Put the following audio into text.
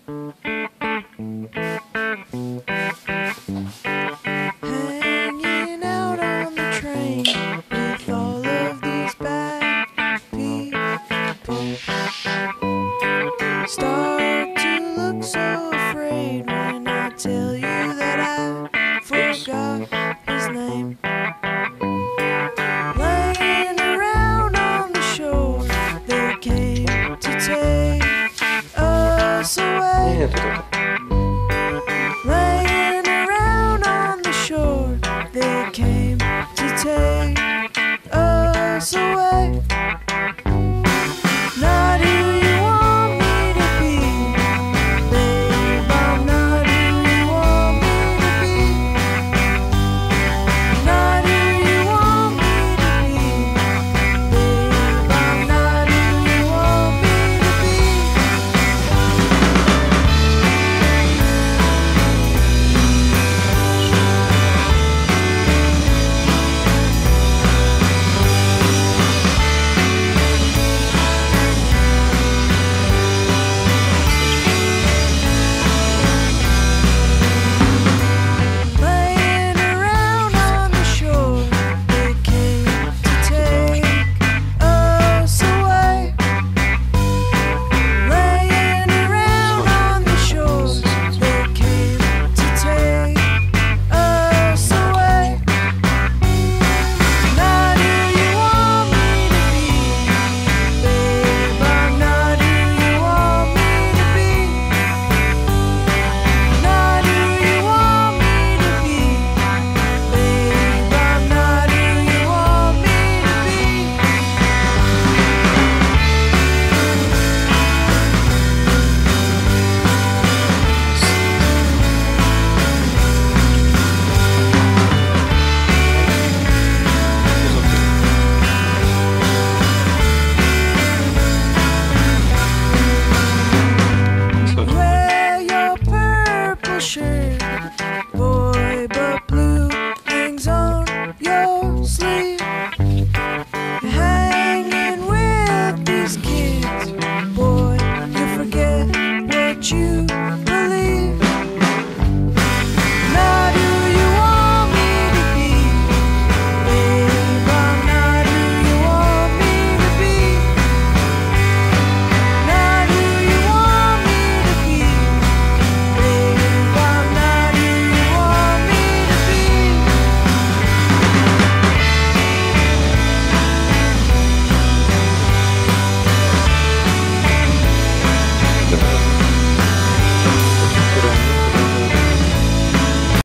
Hanging out on the train with all of these bad people. Start to look so afraid when I tell you that I forgot his name. Laying around on the shore, they came to take us away. Laying around on the shore, they came to take us away. Not who you want me to be, babe, I'm not who you want me to be. Not who you want me to be, babe, I'm not who you want me to be. Laying around on the shore, they came to take us away. Laying around on the shore, they came to take us away. Not who you want me to be, babe, I'm not who you want me to be. Not who you want me to be, babe, I'm not who you want me to be. Wear your purple shirt, boy, but blue hangs on your sleeve. You're hanging with these kids, boy, you forget what you